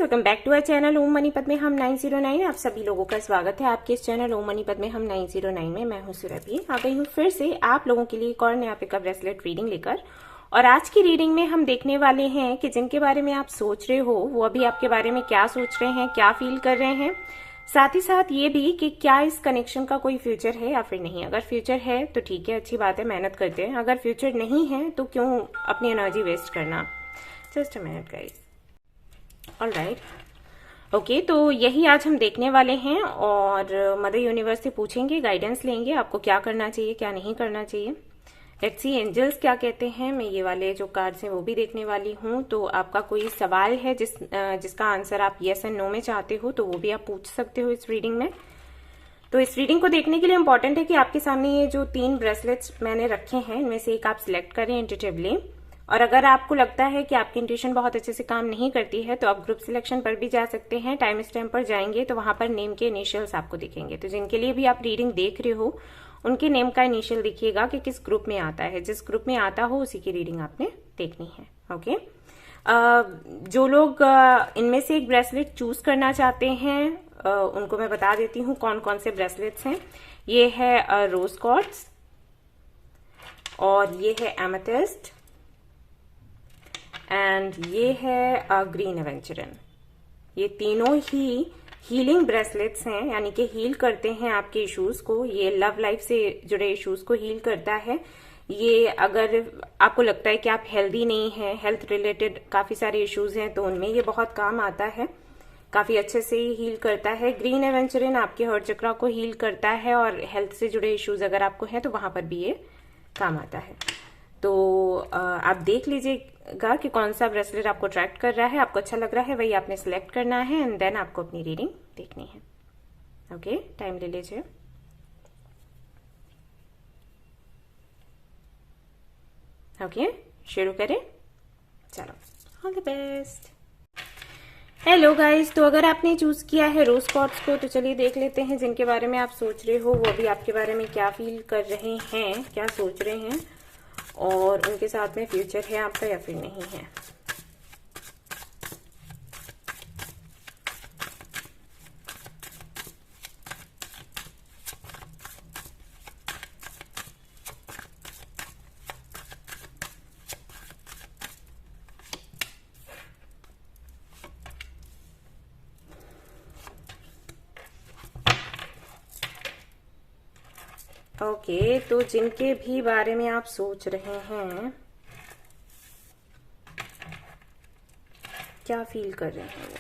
Welcome back to our channel ओम मनीपत में हम 909। आप सभी लोगों का स्वागत है आपके इस चैनल ओम मनीपत में हम 909 में। मैं हूं सुरभि, आ गई हूं फिर से आप लोगों के लिए एक और नया पिकअप ब्रेसलेट रीडिंग लेकर। और आज की रीडिंग में हम देखने वाले हैं कि जिनके बारे में आप सोच रहे हो वो अभी आपके बारे में क्या सोच रहे हैं, क्या फील कर रहे हैं। साथ ही साथ ये भी कि क्या इस कनेक्शन का कोई फ्यूचर है या फिर नहीं। अगर फ्यूचर है तो ठीक है, अच्छी बात है, मेहनत करते हैं। अगर फ्यूचर नहीं है तो क्यों अपनी एनर्जी वेस्ट करना। Just a minute guys. Alright, okay, तो यही आज हम देखने वाले हैं और मदर यूनिवर्स से पूछेंगे, गाइडेंस लेंगे आपको क्या करना चाहिए, क्या नहीं करना चाहिए। लेट्स सी एंजल्स क्या कहते हैं। मैं ये वाले जो कार्ड्स हैं वो भी देखने वाली हूँ। तो आपका कोई सवाल है जिसका आंसर आप येस एंड नो में चाहते हो तो वो भी आप पूछ सकते हो इस रीडिंग में। तो इस रीडिंग को देखने के लिए इंपॉर्टेंट है कि आपके सामने ये जो 3 ब्रेसलेट्स मैंने रखे हैं इनमें से एक आप सिलेक्ट करें इंट्यूटिवली। और अगर आपको लगता है कि आपकी इंट्यूशन बहुत अच्छे से काम नहीं करती है तो आप ग्रुप सिलेक्शन पर भी जा सकते हैं। टाइम स्टैम्प पर जाएंगे तो वहां पर नेम के इनिशियल्स आपको दिखेंगे। तो जिनके लिए भी आप रीडिंग देख रहे हो उनके नेम का इनिशियल दिखिएगा कि किस ग्रुप में आता है। जिस ग्रुप में आता हो उसी की रीडिंग आपने देखनी है। ओके, जो लोग इनमें से एक ब्रेसलेट चूज करना चाहते हैं उनको मैं बता देती हूँ कौन कौन से ब्रेसलेट्स हैं। ये है रोज क्वार्ट्ज और ये है एमेथिस्ट एंड ये है ग्रीन एवेंचरन। ये तीनों ही हीलिंग ब्रेसलेट्स हैं, यानी कि हील करते हैं आपके इश्यूज को। ये लव लाइफ से जुड़े इश्यूज को हील करता है। ये अगर आपको लगता है कि आप हेल्दी नहीं हैं, हेल्थ रिलेटेड काफी सारे इश्यूज हैं, तो उनमें ये बहुत काम आता है, काफी अच्छे से हील करता है। ग्रीन एवेंचरन आपके हार्ट चक्रा को हील करता है और हेल्थ से जुड़े इश्यूज अगर आपको हैं तो वहां पर भी ये काम आता है। तो आप देख लीजिएगा कि कौन सा ब्रेसलेट आपको अट्रैक्ट कर रहा है, आपको अच्छा लग रहा है, वही आपने सिलेक्ट करना है एंड देन आपको अपनी रीडिंग देखनी है। ओके, टाइम ले लीजिए। ओके, शुरू करें। चलो, all the best. Hello guys, तो अगर आपने चूज किया है रोज क्वार्ट्ज को तो चलिए देख लेते हैं जिनके बारे में आप सोच रहे हो वो अभी आपके बारे में क्या फील कर रहे हैं, क्या सोच रहे हैं और उनके साथ में फ्यूचर है आपका या फिर नहीं है। ओके, तो जिनके भी बारे में आप सोच रहे हैं क्या फील कर रहे हैं वो।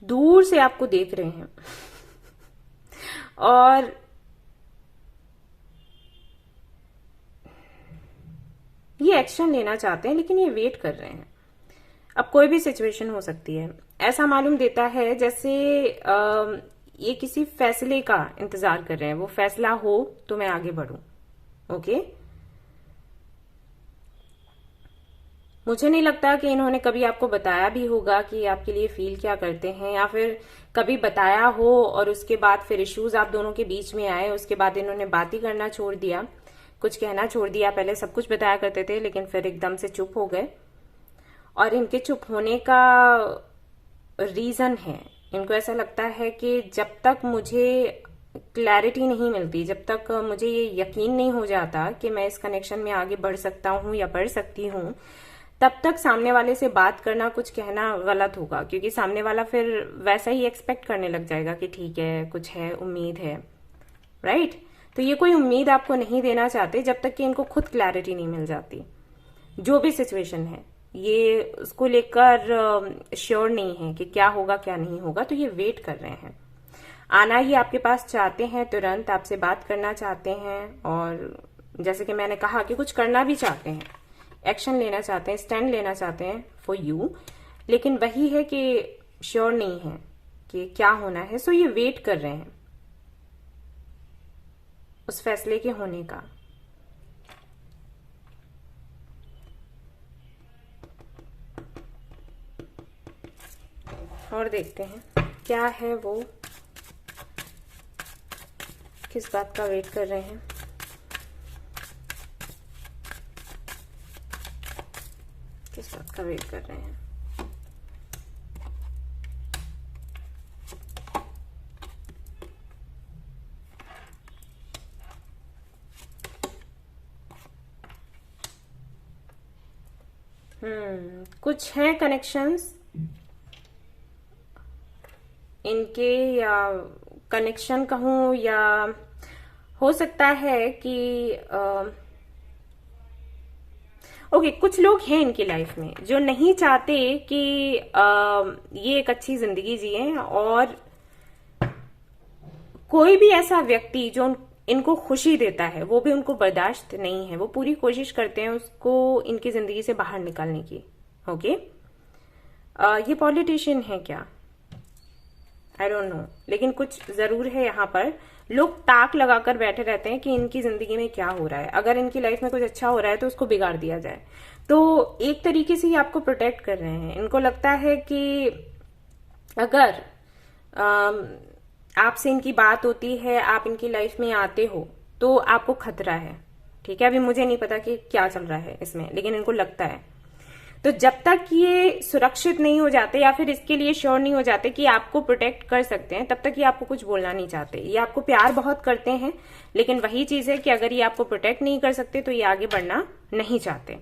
दूर से आपको देख रहे हैं और ये एक्शन लेना चाहते हैं लेकिन ये वेट कर रहे हैं। अब कोई भी सिचुएशन हो सकती है। ऐसा मालूम देता है जैसे ये किसी फैसले का इंतजार कर रहे हैं। वो फैसला हो तो मैं आगे बढ़ूं। ओके, मुझे नहीं लगता कि इन्होंने कभी आपको बताया भी होगा कि आपके लिए फील क्या करते हैं, या फिर कभी बताया हो और उसके बाद फिर इश्यूज आप दोनों के बीच में आए, उसके बाद इन्होंने बात ही करना छोड़ दिया, कुछ कहना छोड़ दिया। पहले सब कुछ बताया करते थे लेकिन फिर एकदम से चुप हो गए। और इनके चुप होने का रीजन है, इनको ऐसा लगता है कि जब तक मुझे क्लैरिटी नहीं मिलती, जब तक मुझे ये यकीन नहीं हो जाता कि मैं इस कनेक्शन में आगे बढ़ सकता हूँ या बढ़ सकती हूँ, तब तक सामने वाले से बात करना, कुछ कहना गलत होगा। क्योंकि सामने वाला फिर वैसा ही एक्सपेक्ट करने लग जाएगा कि ठीक है, कुछ है, उम्मीद है, राइट। तो ये कोई उम्मीद आपको नहीं देना चाहते जब तक कि इनको खुद क्लैरिटी नहीं मिल जाती। जो भी सिचुएशन है ये उसको लेकर श्योर नहीं है कि क्या होगा क्या नहीं होगा, तो ये वेट कर रहे हैं। आना ही आपके पास चाहते हैं, तुरंत आपसे बात करना चाहते हैं और जैसे कि मैंने कहा कि कुछ करना भी चाहते हैं, एक्शन लेना चाहते हैं, स्टैंड लेना चाहते हैं फॉर यू। लेकिन वही है कि श्योर नहीं है कि क्या होना है। सो ये वेट कर रहे हैं उस फैसले के होने का। और देखते हैं क्या है वो, किस बात का वेट कर रहे हैं। किस बात का वेट कर रहे हैं? कुछ हैं कनेक्शंस इनके, या कनेक्शन कहूं, या हो सकता है कि ओके कुछ लोग हैं इनकी लाइफ में जो नहीं चाहते कि ये एक अच्छी जिंदगी जिए, और कोई भी ऐसा व्यक्ति जो इनको खुशी देता है वो भी उनको बर्दाश्त नहीं है। वो पूरी कोशिश करते हैं उसको इनकी जिंदगी से बाहर निकालने की। ओके ये पॉलिटिशियन है क्या, आई डोंट नो, लेकिन कुछ जरूर है यहाँ पर। लोग ताक लगाकर बैठे रहते हैं कि इनकी जिंदगी में क्या हो रहा है, अगर इनकी लाइफ में कुछ अच्छा हो रहा है तो उसको बिगाड़ दिया जाए। तो एक तरीके से ये आपको प्रोटेक्ट कर रहे हैं। इनको लगता है कि अगर आपसे इनकी बात होती है, आप इनकी लाइफ में आते हो, तो आपको खतरा है। ठीक है, अभी मुझे नहीं पता कि क्या चल रहा है इसमें, लेकिन इनको लगता है। तो जब तक ये सुरक्षित नहीं हो जाते या फिर इसके लिए श्योर नहीं हो जाते कि आपको प्रोटेक्ट कर सकते हैं, तब तक ये आपको कुछ बोलना नहीं चाहते। ये आपको प्यार बहुत करते हैं, लेकिन वही चीज है कि अगर ये आपको प्रोटेक्ट नहीं कर सकते तो ये आगे बढ़ना नहीं चाहते।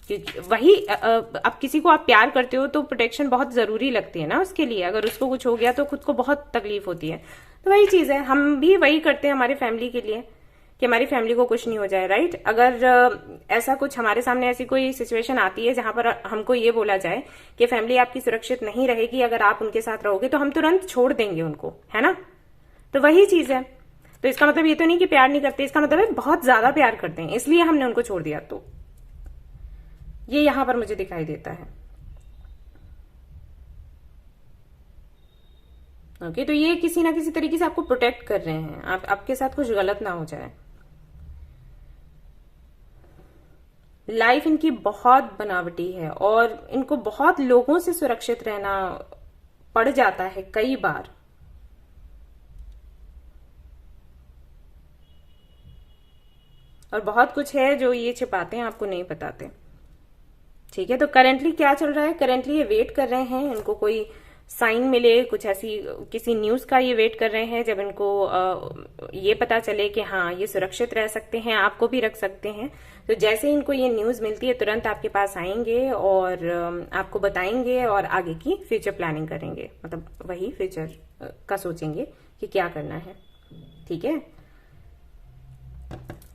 क्योंकि वही अब किसी को आप प्यार करते हो तो प्रोटेक्शन बहुत जरूरी लगती है ना उसके लिए। अगर उसको कुछ हो गया तो खुद को बहुत तकलीफ होती है। तो वही चीज है, हम भी वही करते हैं हमारी फैमिली के लिए कि हमारी फैमिली को कुछ नहीं हो जाए, राइट। अगर ऐसा कुछ हमारे सामने ऐसी कोई सिचुएशन आती है जहां पर हमको ये बोला जाए कि फैमिली आपकी सुरक्षित नहीं रहेगी अगर आप उनके साथ रहोगे, तो हम तुरंत छोड़ देंगे उनको, है ना। तो वही चीज है। तो इसका मतलब ये तो नहीं कि प्यार नहीं करते, इसका मतलब है बहुत ज्यादा प्यार करते हैं, इसलिए हमने उनको छोड़ दिया। तो ये यहां पर मुझे दिखाई देता है। ओके तो ये किसी ना किसी तरीके से आपको प्रोटेक्ट कर रहे हैं, आपके साथ कुछ गलत ना हो जाए। लाइफ इनकी बहुत बनावटी है और इनको बहुत लोगों से सुरक्षित रहना पड़ जाता है कई बार। और बहुत कुछ है जो ये छिपाते हैं, आपको नहीं बताते। ठीक है, तो करेंटली क्या चल रहा है? करेंटली ये वेट कर रहे हैं, इनको कोई साइन मिले, कुछ ऐसी किसी न्यूज का ये वेट कर रहे हैं जब इनको ये पता चले कि हाँ ये सुरक्षित रह सकते हैं, आपको भी रख सकते हैं। तो जैसे ही इनको ये न्यूज मिलती है तुरंत आपके पास आएंगे और आपको बताएंगे और आगे की फ्यूचर प्लानिंग करेंगे, मतलब वही फ्यूचर का सोचेंगे कि क्या करना है। ठीक है,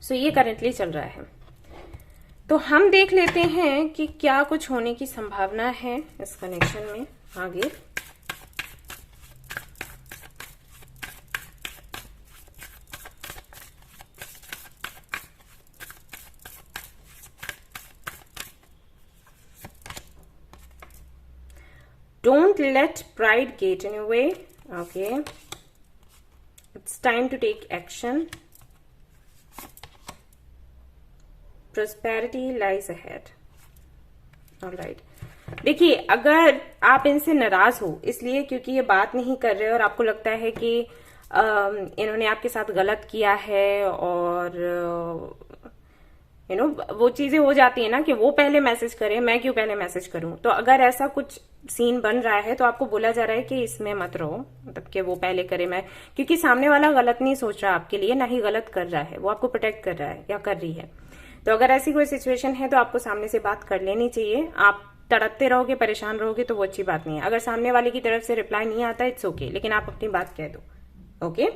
सो ये करेंटली चल रहा है। तो हम देख लेते हैं कि क्या कुछ होने की संभावना है इस कनेक्शन में आगे। Don't let pride get in your way. Okay, it's time to take action. Prosperity lies ahead. All right. देखिए, अगर आप इनसे नाराज हो इसलिए क्योंकि ये बात नहीं कर रहे और आपको लगता है कि इन्होंने आपके साथ गलत किया है, और वो चीजें हो जाती है ना कि वो पहले मैसेज करे, मैं क्यों पहले मैसेज करूं। तो अगर ऐसा कुछ सीन बन रहा है तो आपको बोला जा रहा है कि इसमें मत रहो, मतलब कि वो पहले करे मैं, क्योंकि सामने वाला गलत नहीं सोच रहा आपके लिए, ना ही गलत कर रहा है, वो आपको प्रोटेक्ट कर रहा है या कर रही है। तो अगर ऐसी कोई सिचुएशन है तो आपको सामने से बात कर लेनी चाहिए। आप तड़पते रहोगे, परेशान रहोगे तो वो अच्छी बात नहीं है। अगर सामने वाले की तरफ से रिप्लाई नहीं आता इट्स ओके, लेकिन आप अपनी बात कह दो। ओके,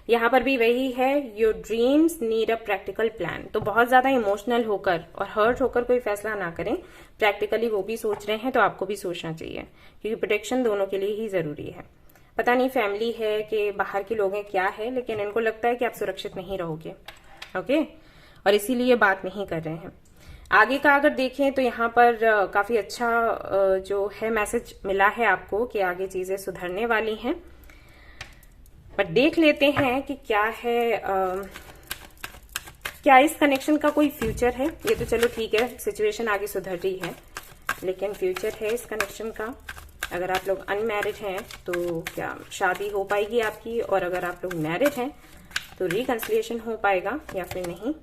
यहाँ पर भी वही है, your dreams need a practical plan. तो बहुत ज्यादा इमोशनल होकर और हर्ट होकर कोई फैसला ना करें, प्रैक्टिकली वो भी सोच रहे हैं तो आपको भी सोचना चाहिए, क्योंकि प्रोटेक्शन दोनों के लिए ही जरूरी है। पता नहीं फैमिली है कि बाहर के लोग हैं क्या है, लेकिन इनको लगता है कि आप सुरक्षित नहीं रहोगे। ओके, और इसीलिए बात नहीं कर रहे हैं। आगे का अगर देखें तो यहाँ पर काफी अच्छा जो है मैसेज मिला है आपको कि आगे चीजें सुधरने वाली हैं। पर देख लेते हैं कि क्या है, क्या इस कनेक्शन का कोई फ्यूचर है। ये तो चलो ठीक है, सिचुएशन आगे सुधर रही है, लेकिन फ्यूचर है इस कनेक्शन का। अगर आप लोग अनमैरिड हैं तो क्या शादी हो पाएगी आपकी, और अगर आप लोग मैरिड हैं तो रिकंसिलिएशन हो पाएगा या फिर नहीं।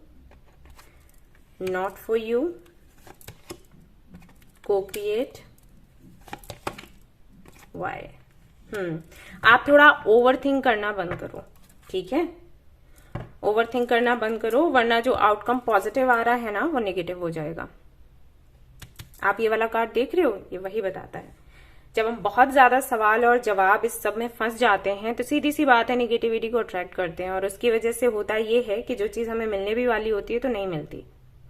Not for you, co-create why। आप थोड़ा ओवर थिंक करना बंद करो, ठीक है। ओवर थिंक करना बंद करो, वरना जो आउटकम पॉजिटिव आ रहा है ना वो नेगेटिव हो जाएगा। आप ये वाला कार्ड देख रहे हो, ये वही बताता है। जब हम बहुत ज्यादा सवाल और जवाब इस सब में फंस जाते हैं तो सीधी सी बात है निगेटिविटी को अट्रैक्ट करते हैं, और उसकी वजह से होता ये है कि जो चीज हमें मिलने भी वाली होती है तो नहीं मिलती।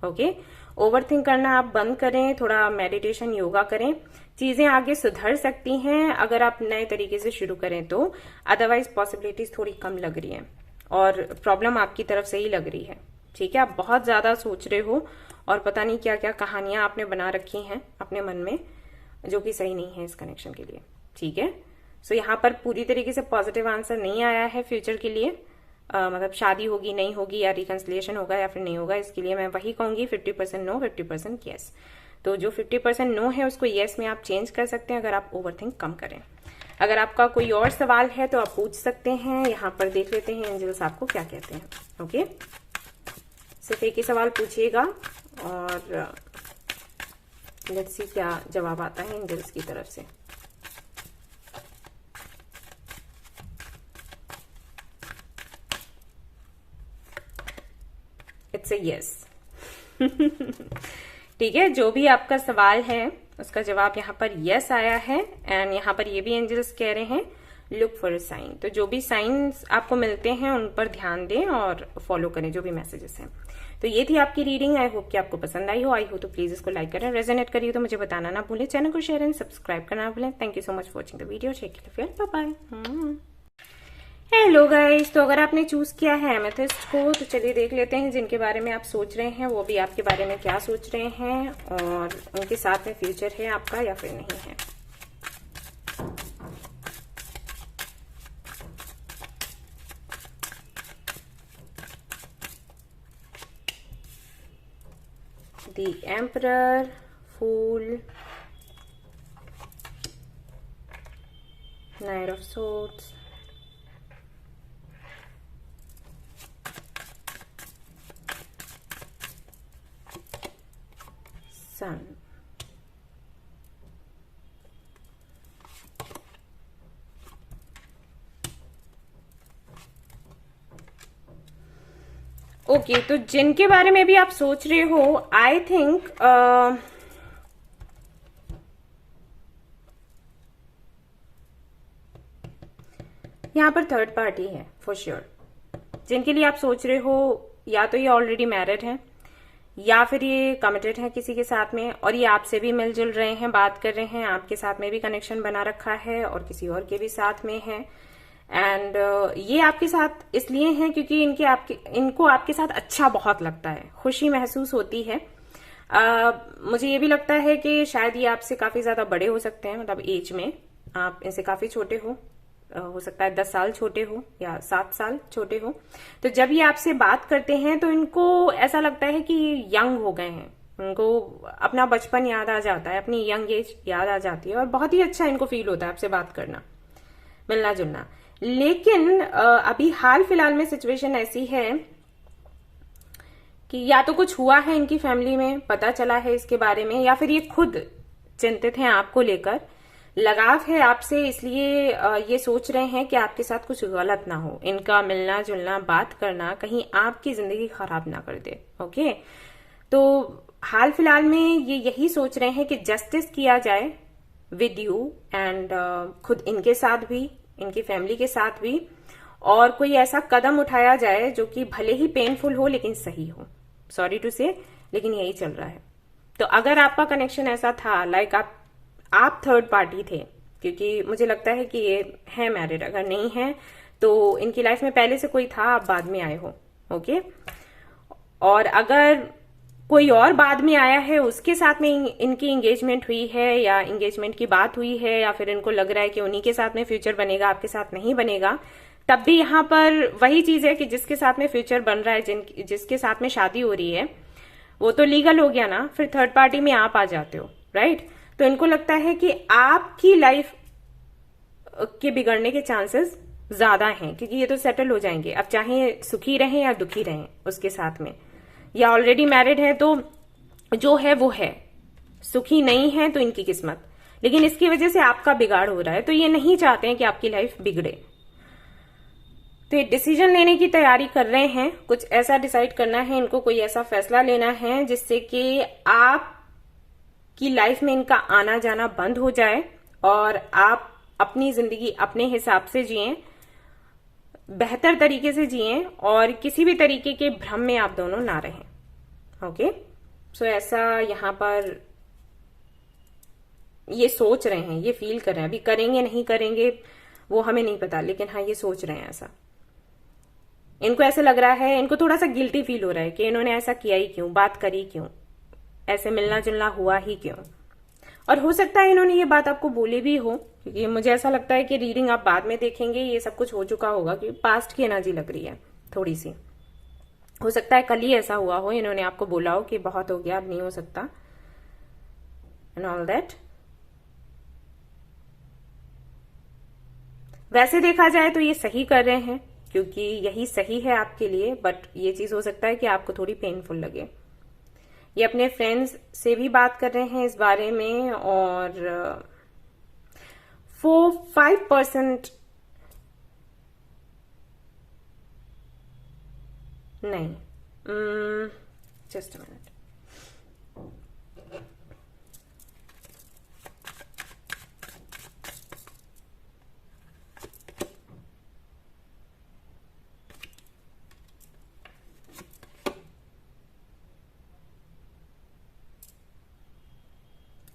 ओके, ओवर थिंक करना आप बंद करें, थोड़ा मेडिटेशन योगा करें, चीजें आगे सुधर सकती हैं अगर आप नए तरीके से शुरू करें तो। अदरवाइज पॉसिबिलिटीज थोड़ी कम लग रही है और प्रॉब्लम आपकी तरफ से ही लग रही है, ठीक है। आप बहुत ज्यादा सोच रहे हो और पता नहीं क्या क्या कहानियां आपने बना रखी हैं अपने मन में, जो कि सही नहीं है इस कनेक्शन के लिए, ठीक है। सो यहाँ पर पूरी तरीके से पॉजिटिव आंसर नहीं आया है फ्यूचर के लिए। मतलब शादी होगी नहीं होगी, या रिकंसिलिएशन होगा या फिर नहीं होगा, इसके लिए मैं वही कहूंगी 50% नो 50% यस। तो जो 50% नो है उसको यस में आप चेंज कर सकते हैं अगर आप ओवरथिंक कम करें। अगर आपका कोई और सवाल है तो आप पूछ सकते हैं। यहाँ पर देख लेते हैं एंजल्स आपको क्या कहते हैं। ओके, सिर्फ एक ही सवाल पूछिएगा और लेट्स सी क्या जवाब आता है एंजल्स की तरफ से। It's a yes. ठीक है, जो भी आपका सवाल है उसका जवाब यहाँ पर यस आया है। एंड यहाँ पर ये भी एंजल्स कह रहे हैं लुक फॉर अ साइन। तो जो भी साइंस आपको मिलते हैं उन पर ध्यान दें और फॉलो करें जो भी मैसेजेस हैं। तो ये थी आपकी रीडिंग। आई होप कि आपको पसंद आई हो तो प्लीज इसको लाइक करें, रेजोनेट करिए तो मुझे बताना ना भूलें, चैनल को शेयर एंड सब्सक्राइब करना ना भूलें। Thank you so much for watching the video, take care, bye bye. Hello guys, तो अगर आपने चूज किया है एमेथिस्ट को तो चलिए देख लेते हैं जिनके बारे में आप सोच रहे हैं वो भी आपके बारे में क्या सोच रहे हैं और उनके साथ में फ्यूचर है आपका या फिर नहीं है। The Emperor, Fool, Knight of Swords, Sun. Okay, तो जिनके बारे में भी आप सोच रहे हो आई थिंक यहां पर थर्ड पार्टी है फॉर श्योर। जिनके लिए आप सोच रहे हो या तो ये ऑलरेडी मैरिड है या फिर ये कमिटेड है किसी के साथ में और ये आपसे भी मिलजुल रहे हैं, बात कर रहे हैं, आपके साथ में भी कनेक्शन बना रखा है और किसी और के भी साथ में है। एंड ये आपके साथ इसलिए हैं क्योंकि इनको आपके साथ अच्छा बहुत लगता है, खुशी महसूस होती है। मुझे ये भी लगता है कि शायद ये आपसे काफी ज्यादा बड़े हो सकते हैं, मतलब एज में आप इनसे काफी छोटे हो सकता है 10 साल छोटे हो या 7 साल छोटे हो। तो जब ये आपसे बात करते हैं तो इनको ऐसा लगता है कि यंग हो गए हैं, उनको अपना बचपन याद आ जाता है, अपनी यंग एज याद आ जाती है और बहुत ही अच्छा इनको फील होता है आपसे बात करना, मिलना जुलना। लेकिन अभी हाल फिलहाल में सिचुएशन ऐसी है कि या तो कुछ हुआ है इनकी फैमिली में, पता चला है इसके बारे में, या फिर ये खुद चिंतित हैं आपको लेकर, लगाव है आपसे, इसलिए ये सोच रहे हैं कि आपके साथ कुछ गलत ना हो, इनका मिलना जुलना बात करना कहीं आपकी जिंदगी खराब ना कर दे। ओके, तो हाल फिलहाल में ये यही सोच रहे हैं कि जस्टिस किया जाए विद यू एंड खुद इनके साथ भी, इनकी फैमिली के साथ भी, और कोई ऐसा कदम उठाया जाए जो कि भले ही पेनफुल हो लेकिन सही हो। सॉरी टू से, लेकिन यही चल रहा है। तो अगर आपका कनेक्शन ऐसा था, लाइक आप थर्ड पार्टी थे, क्योंकि मुझे लगता है कि ये है मैरिड, अगर नहीं है तो इनकी लाइफ में पहले से कोई था, आप बाद में आए हो। ओके, और अगर कोई और बाद में आया है उसके साथ में इनकी एंगेजमेंट हुई है या एंगेजमेंट की बात हुई है, या फिर इनको लग रहा है कि उन्हीं के साथ में फ्यूचर बनेगा, आपके साथ नहीं बनेगा, तब भी यहाँ पर वही चीज है कि जिसके साथ में फ्यूचर बन रहा है, जिसके साथ में शादी हो रही है, वो तो लीगल हो गया ना, फिर थर्ड पार्टी में आप आ जाते हो, राइट। तो इनको लगता है कि आपकी लाइफ के बिगड़ने के चांसेस ज्यादा हैं, क्योंकि ये तो सेटल हो जाएंगे, अब चाहे सुखी रहें या दुखी रहें उसके साथ में, या ऑलरेडी मैरिड है तो जो है वो है, सुखी नहीं है तो इनकी किस्मत, लेकिन इसकी वजह से आपका बिगाड़ हो रहा है, तो ये नहीं चाहते हैं कि आपकी लाइफ बिगड़े। तो ये डिसीजन लेने की तैयारी कर रहे हैं, कुछ ऐसा डिसाइड करना है इनको, कोई ऐसा फैसला लेना है जिससे कि आपकी लाइफ में इनका आना जाना बंद हो जाए और आप अपनी जिंदगी अपने हिसाब से जिएं, बेहतर तरीके से जिएं और किसी भी तरीके के भ्रम में आप दोनों ना रहें। ओके, सो ऐसा यहां पर ये सोच रहे हैं, ये फील कर रहे हैं। अभी करेंगे नहीं करेंगे वो हमें नहीं पता, लेकिन हाँ ये सोच रहे हैं ऐसा। इनको ऐसे लग रहा है, इनको थोड़ा सा गिल्टी फील हो रहा है कि इन्होंने ऐसा किया ही क्यों, बात करी क्यों, ऐसे मिलना जुलना हुआ ही क्यों। और हो सकता है इन्होंने ये बात आपको बोली भी हो, क्योंकि मुझे ऐसा लगता है कि रीडिंग आप बाद में देखेंगे ये सब कुछ हो चुका होगा, क्योंकि पास्ट की एनर्जी लग रही है थोड़ी सी। हो सकता है कल ही ऐसा हुआ हो, इन्होंने आपको बोला हो कि बहुत हो गया, अब नहीं हो सकता एंड ऑल दैट। वैसे देखा जाए तो ये सही कर रहे हैं, क्योंकि यही सही है आपके लिए, बट ये चीज हो सकता है कि आपको थोड़ी पेनफुल लगे। ये अपने फ्रेंड्स से भी बात कर रहे हैं इस बारे में, और 5% नहीं, just a minute.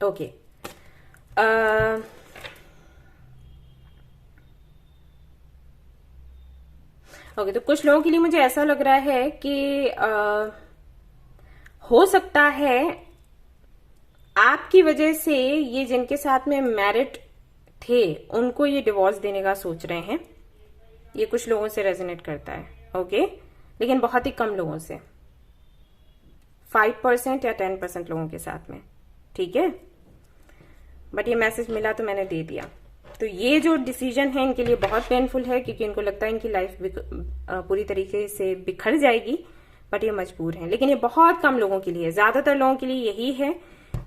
Okay, okay, तो कुछ लोगों के लिए मुझे ऐसा लग रहा है कि हो सकता है आपकी वजह से ये जिनके साथ में मैरिड थे उनको ये डिवोर्स देने का सोच रहे हैं। ये कुछ लोगों से रेजोनेट करता है, ओके, लेकिन बहुत ही कम लोगों से, 5% या 10% लोगों के साथ में, ठीक है। बट ये मैसेज मिला तो मैंने दे दिया। तो ये जो डिसीजन है इनके लिए बहुत पेनफुल है, क्योंकि इनको लगता है इनकी लाइफ पूरी तरीके से बिखर जाएगी, बट ये मजबूर हैं। लेकिन ये बहुत कम लोगों के लिए, ज्यादातर लोगों के लिए यही है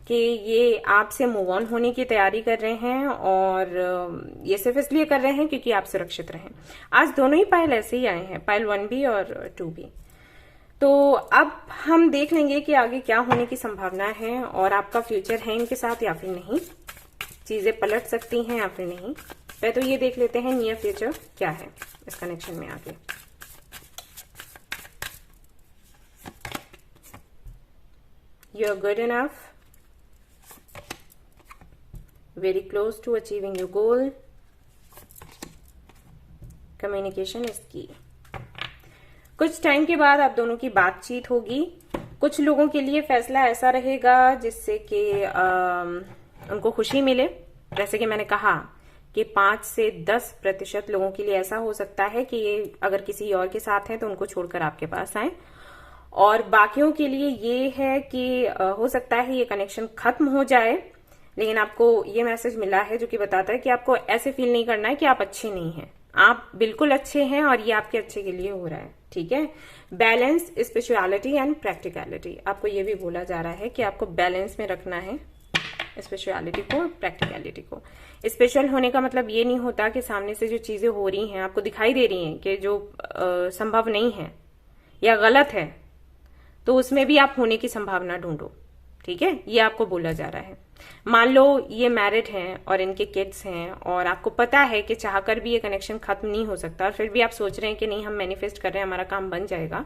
कि ये आपसे मूव ऑन होने की तैयारी कर रहे हैं, और ये सिर्फ इसलिए कर रहे हैं क्योंकि आप सुरक्षित रहें। आज दोनों ही पायल ऐसे ही आए हैं, पायल 1 भी और 2 भी। तो अब हम देख लेंगे कि आगे क्या होने की संभावना है, और आपका फ्यूचर है इनके साथ या फिर नहीं, चीजें पलट सकती हैं या फिर नहीं। पहले तो ये देख लेते हैं नियर फ्यूचर क्या है इस कनेक्शन में आगे। You are good enough, very close to achieving your goal, communication is key. कुछ टाइम के बाद आप दोनों की बातचीत होगी। कुछ लोगों के लिए फैसला ऐसा रहेगा जिससे कि उनको खुशी मिले। जैसे कि मैंने कहा कि 5 से 10% लोगों के लिए ऐसा हो सकता है कि ये अगर किसी और के साथ हैं तो उनको छोड़कर आपके पास आए, और बाकियों के लिए ये है कि हो सकता है ये कनेक्शन खत्म हो जाए, लेकिन आपको ये मैसेज मिला है जो कि बताता है कि आपको ऐसे फील नहीं करना है कि आप अच्छे नहीं हैं। आप बिल्कुल अच्छे हैं और ये आपके अच्छे के लिए हो रहा है, ठीक है। बैलेंस, स्पिरिचुअलिटी एंड प्रैक्टिकलिटी, आपको ये भी बोला जा रहा है कि आपको बैलेंस में रखना है स्पिरिचुअलिटी को और प्रैक्टिकलिटी को। स्पिरिचुअल होने का मतलब ये नहीं होता कि सामने से जो चीजें हो रही हैं आपको दिखाई दे रही हैं कि जो संभव नहीं है या गलत है, तो उसमें भी आप होने की संभावना ढूंढो, ठीक है। ये आपको बोला जा रहा है। मान लो ये मैरिड हैं और इनके किड्स हैं, और आपको पता है कि चाहकर भी ये कनेक्शन खत्म नहीं हो सकता, और फिर भी आप सोच रहे हैं कि नहीं हम मैनिफेस्ट कर रहे हैं, हमारा काम बन जाएगा,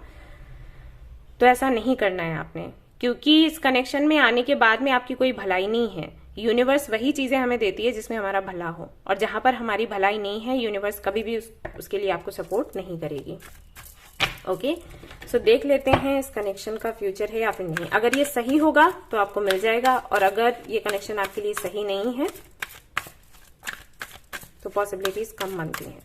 तो ऐसा नहीं करना है आपने, क्योंकि इस कनेक्शन में आने के बाद में आपकी कोई भलाई नहीं है। यूनिवर्स वही चीजें हमें देती है जिसमें हमारा भला हो, और जहां पर हमारी भलाई नहीं है यूनिवर्स कभी भी उसके लिए आपको सपोर्ट नहीं करेगी। ओके, सो देख लेते हैं इस कनेक्शन का फ्यूचर है या फिर नहीं। अगर ये सही होगा तो आपको मिल जाएगा, और अगर ये कनेक्शन आपके लिए सही नहीं है तो पॉसिबिलिटीज कम बनती हैं।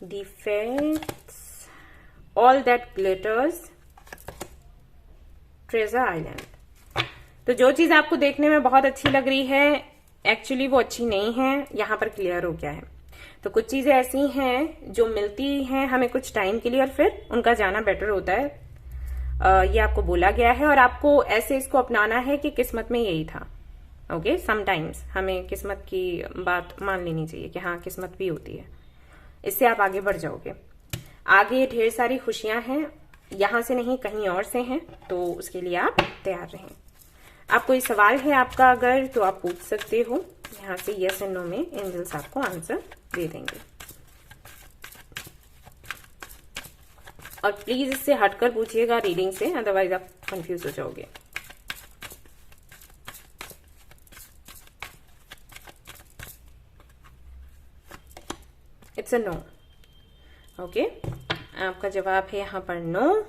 Defects, all that glitters, treasure island. तो जो चीज आपको देखने में बहुत अच्छी लग रही है एक्चुअली वो अच्छी नहीं है, यहां पर क्लियर हो गया है। तो कुछ चीजें ऐसी हैं जो मिलती हैं हमें कुछ टाइम के लिए और फिर उनका जाना बेटर होता है। ये आपको बोला गया है और आपको ऐसे इसको अपनाना है कि किस्मत में यही था। ओके, समटाइम्स हमें किस्मत की बात मान लेनी चाहिए कि हाँ किस्मत भी होती है, इससे आप आगे बढ़ जाओगे। आगे ढेर सारी खुशियां हैं, यहां से नहीं कहीं और से हैं, तो उसके लिए आप तैयार रहें। आप कोई सवाल है आपका अगर तो आप पूछ सकते हो, यहाँ से यस एंड नो में एंजल्स आपको आंसर दे देंगे। और प्लीज इससे हटकर पूछिएगा रीडिंग से, अदरवाइज आप कंफ्यूज हो जाओगे। It's a no. ओके, आपका जवाब है यहाँ पर नो।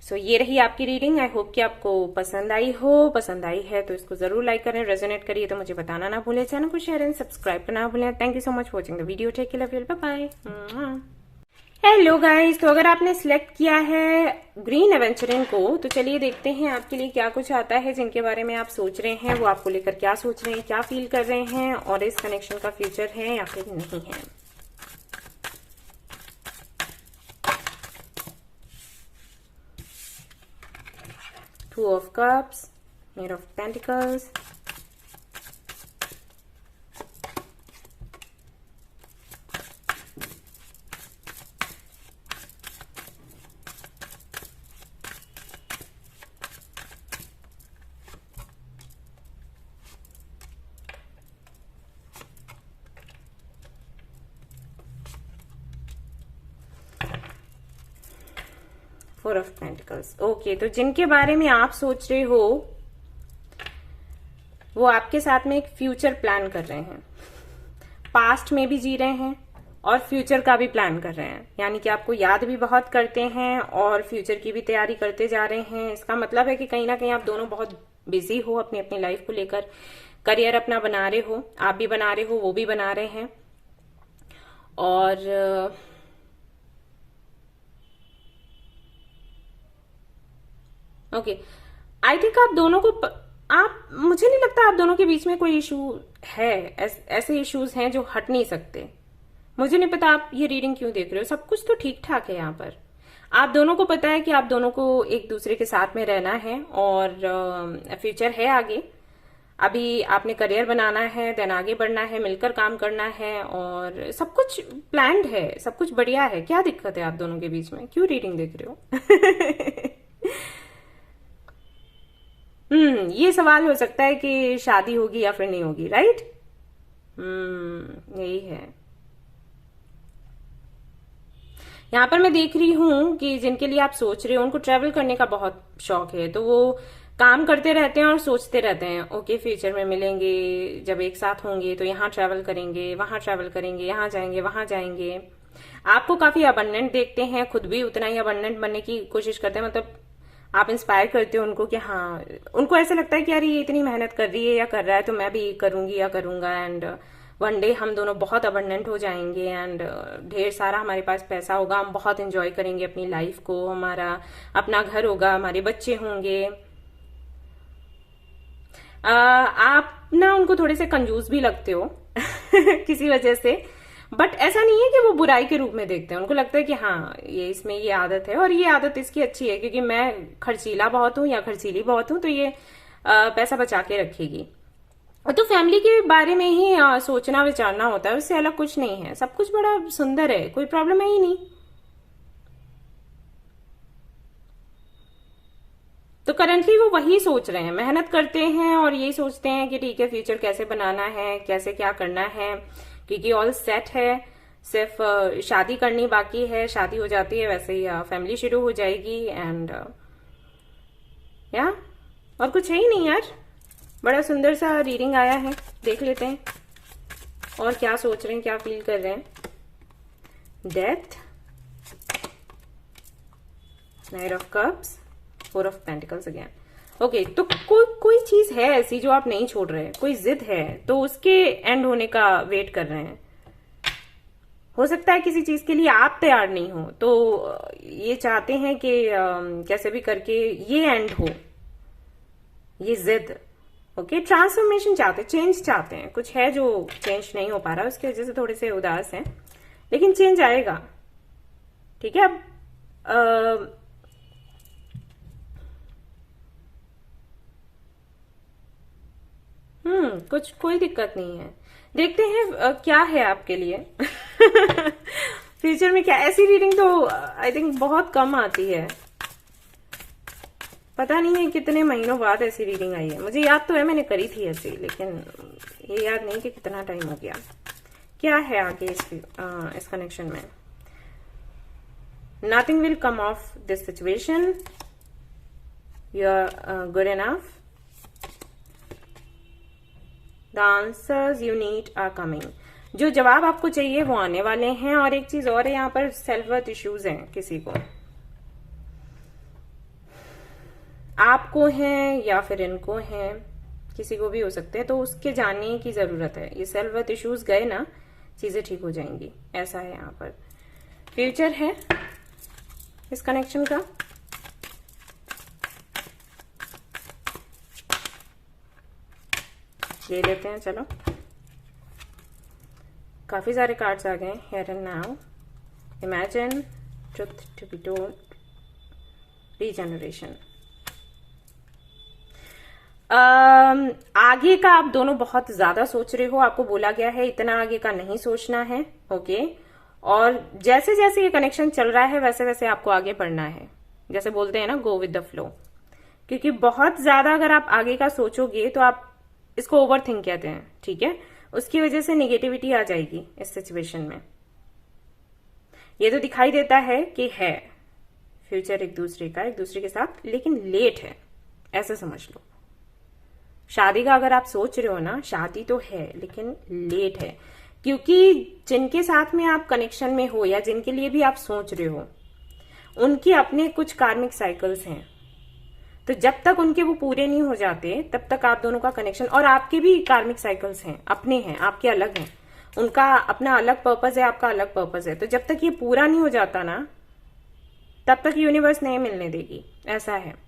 सो ये रही आपकी रीडिंग। आई होप कि आपको पसंद आई हो। पसंद आई है तो इसको जरूर लाइक करें, रेजोनेट करिए तो मुझे बताना ना भूलें, चैनल को शेयर एंड सब्सक्राइब करना ना भूलें। Thank you so much watching the video. Take care, love you, bye bye. Hello guys, तो अगर आपने सिलेक्ट किया है ग्रीन एवेंचरिन को तो चलिए देखते हैं आपके लिए क्या कुछ आता है। जिनके बारे में आप सोच रहे हैं वो आपको लेकर क्या सोच रहे हैं, क्या फील कर रहे हैं, और इस कनेक्शन का फ्यूचर है या फिर नहीं है। Two of Cups, Eight of Pentacles, Four of Pentacles। Okay, तो जिनके बारे में आप सोच रहे हो वो आपके साथ में एक फ्यूचर प्लान कर रहे हैं, पास्ट में भी जी रहे हैं और फ्यूचर का भी प्लान कर रहे हैं। यानी कि आपको याद भी बहुत करते हैं और फ्यूचर की भी तैयारी करते जा रहे हैं। इसका मतलब है कि कहीं ना कहीं आप दोनों बहुत बिजी हो अपनी अपनी लाइफ को लेकर, करियर अपना बना रहे हो, आप भी बना रहे हो, वो भी बना रहे हैं। और ओके, आई थिंक आप दोनों को आप मुझे नहीं लगता आप दोनों के बीच में कोई इशू है। ऐसे इश्यूज हैं जो हट नहीं सकते। मुझे नहीं पता आप ये रीडिंग क्यों देख रहे हो, सब कुछ तो ठीक ठाक है। यहाँ पर आप दोनों को पता है कि आप दोनों को एक दूसरे के साथ में रहना है और फ्यूचर है आगे। अभी आपने करियर बनाना है, देन आगे बढ़ना है, मिलकर काम करना है और सब कुछ प्लान्ड है, सब कुछ बढ़िया है। क्या दिक्कत है आप दोनों के बीच में, क्यों रीडिंग देख रहे हो? ये सवाल हो सकता है कि शादी होगी या फिर नहीं होगी, राइट? यही है। यहां पर मैं देख रही हूं कि जिनके लिए आप सोच रहे हो उनको ट्रेवल करने का बहुत शौक है, तो वो काम करते रहते हैं और सोचते रहते हैं ओके फ्यूचर में मिलेंगे, जब एक साथ होंगे तो यहाँ ट्रेवल करेंगे, वहां ट्रेवल करेंगे, यहाँ जाएंगे, वहां जाएंगे। आपको काफी अबंडेंट देखते हैं, खुद भी उतना ही अबंडेंट बनने की कोशिश करते हैं। मतलब आप इंस्पायर करते हो उनको कि हाँ, उनको ऐसा लगता है कि यार ये इतनी मेहनत कर रही है या कर रहा है तो मैं भी करूंगी या करूंगा, एंड वन डे हम दोनों बहुत अबंडेंट हो जाएंगे एंड ढेर सारा हमारे पास पैसा होगा, हम बहुत एंजॉय करेंगे अपनी लाइफ को, हमारा अपना घर होगा, हमारे बच्चे होंगे। आप ना उनको थोड़े से कंजूस भी लगते हो किसी वजह से, बट ऐसा नहीं है कि वो बुराई के रूप में देखते हैं। उनको लगता है कि हाँ ये इसमें ये आदत है और ये आदत इसकी अच्छी है क्योंकि मैं खर्चीला बहुत हूं या खर्चीली बहुत हूं, तो ये पैसा बचा के रखेगी। तो फैमिली के बारे में ही सोचना विचारना होता है, उससे अलग कुछ नहीं है। सब कुछ बड़ा सुंदर है, कोई प्रॉब्लम है ही नहीं। तो करंटली वो वही सोच रहे हैं, मेहनत करते हैं और यही सोचते हैं कि ठीक है फ्यूचर कैसे बनाना है, कैसे क्या करना है, क्योंकि ऑल सेट है, सिर्फ शादी करनी बाकी है। शादी हो जाती है वैसे ही फैमिली शुरू हो जाएगी एंड या और कुछ है ही नहीं यार। बड़ा सुंदर सा रीडिंग आया है, देख लेते हैं और क्या सोच रहे हैं, क्या फील कर रहे हैं। Death, night of cups, four of pentacles again. Okay, तो कोई चीज है ऐसी जो आप नहीं छोड़ रहे, कोई जिद है तो उसके एंड होने का वेट कर रहे हैं। हो सकता है किसी चीज के लिए आप तैयार नहीं हो, तो ये चाहते हैं कि कैसे भी करके ये एंड हो, ये जिद। ओके, ट्रांसफॉर्मेशन चाहते हैं, चेंज चाहते हैं, कुछ है जो चेंज नहीं हो पा रहा, उसकी वजह से थोड़े से उदास हैं, लेकिन चेंज आएगा। ठीक है, अब कुछ कोई दिक्कत नहीं है। देखते हैं क्या है आपके लिए। फ्यूचर में क्या, ऐसी रीडिंग तो आई थिंक बहुत कम आती है। पता नहीं है कितने महीनों बाद ऐसी रीडिंग आई है। मुझे याद तो है मैंने करी थी ऐसी, लेकिन ये याद नहीं कि कितना टाइम हो गया। क्या है आगे इस कनेक्शन में? Nothing will come of this situation, you are good enough, the answers you need are coming. जो जवाब आपको चाहिए वो आने वाले हैं। और एक चीज और है, यहाँ पर सेल्फ वर्थ इश्यूज हैं किसी को, आपको हैं या फिर इनको हैं, किसी को भी हो सकते हैं, तो उसके जानने की जरूरत है। ये सेल्फ वर्थ इश्यूज गए ना, चीजें ठीक हो जाएंगी, ऐसा है यहाँ पर। फ्यूचर है इस कनेक्शन का, ये लेते हैं। चलो, काफी सारे कार्ड्स आ गए। Here and now, imagine, truth to be told, regeneration. आगे का आप दोनों बहुत ज्यादा सोच रहे हो, आपको बोला गया है इतना आगे का नहीं सोचना है। ओके, और जैसे जैसे ये कनेक्शन चल रहा है वैसे वैसे आपको आगे बढ़ना है। जैसे बोलते हैं ना, गो विद द फ्लो, क्योंकि बहुत ज्यादा अगर आप आगे का सोचोगे तो आप, इसको ओवर थिंक कहते हैं, ठीक है, उसकी वजह से नेगेटिविटी आ जाएगी इस सिचुएशन में। ये तो दिखाई देता है कि है फ्यूचर एक दूसरे के साथ, लेकिन लेट है, ऐसा समझ लो। शादी का अगर आप सोच रहे हो ना, शादी तो है लेकिन लेट है, क्योंकि जिनके साथ में आप कनेक्शन में हो या जिनके लिए भी आप सोच रहे हो, उनके अपने कुछ कार्मिक साइकिल्स हैं। तो जब तक उनके वो पूरे नहीं हो जाते तब तक आप दोनों का कनेक्शन, और आपके भी कार्मिक साइकिल्स हैं, अपने हैं, आपके अलग हैं, उनका अपना अलग पर्पस है, आपका अलग पर्पस है। तो जब तक ये पूरा नहीं हो जाता ना, तब तक यूनिवर्स नहीं मिलने देगी, ऐसा है।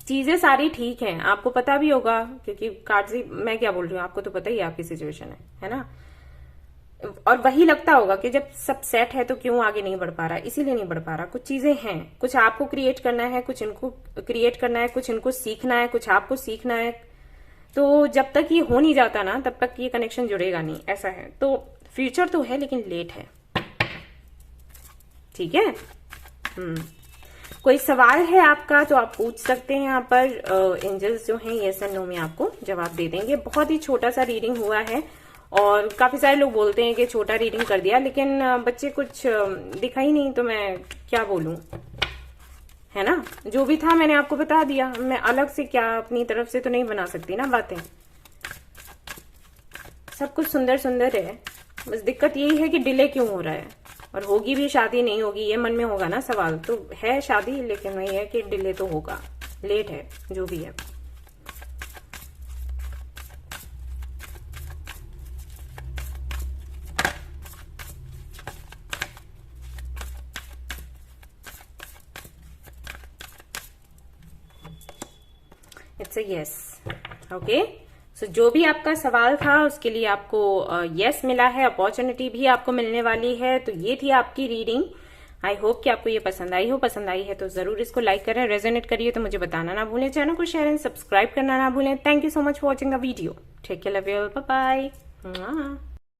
चीजें सारी ठीक हैं, आपको पता भी होगा, क्योंकि कार्ड से मैं क्या बोल रही हूँ आपको तो पता ही है आपकी सिचुएशन है ना। और वही लगता होगा कि जब सब सेट है तो क्यों आगे नहीं बढ़ पा रहा, इसीलिए नहीं बढ़ पा रहा। कुछ चीजें हैं, कुछ आपको क्रिएट करना है, कुछ इनको क्रिएट करना है, कुछ इनको सीखना है, कुछ आपको सीखना है। तो जब तक ये हो नहीं जाता ना, तब तक ये कनेक्शन जुड़ेगा नहीं, ऐसा है। तो फ्यूचर तो है लेकिन लेट है, ठीक है। कोई सवाल है आपका तो आप पूछ सकते हैं यहाँ पर। एंजल्स जो हैं यस एंड नो में आपको जवाब दे देंगे। बहुत ही छोटा सा रीडिंग हुआ है, और काफी सारे लोग बोलते हैं कि छोटा रीडिंग कर दिया, लेकिन बच्चे कुछ दिखा ही नहीं, तो मैं क्या बोलूं, है ना। जो भी था मैंने आपको बता दिया, मैं अलग से क्या अपनी तरफ से तो नहीं बना सकती ना बातें। सब कुछ सुंदर सुंदर है, बस दिक्कत यही है कि डिले क्यों हो रहा है। और होगी भी शादी, नहीं होगी, ये मन में होगा ना सवाल। तो है शादी, लेकिन वही है कि डिले तो होगा, लेट है, जो भी है। It's a yes. ओके, सो जो भी आपका सवाल था उसके लिए आपको यस मिला है, अपॉर्चुनिटी भी आपको मिलने वाली है। तो ये थी आपकी रीडिंग। आई होप कि आपको ये पसंद आई हो। पसंद आई है तो जरूर इसको लाइक करें, रेजोनेट करिए तो मुझे बताना ना भूलें, चैनल को शेयर एंड सब्सक्राइब करना ना भूलें। Thank you so much for watching the video. Take care, love you, bye bye.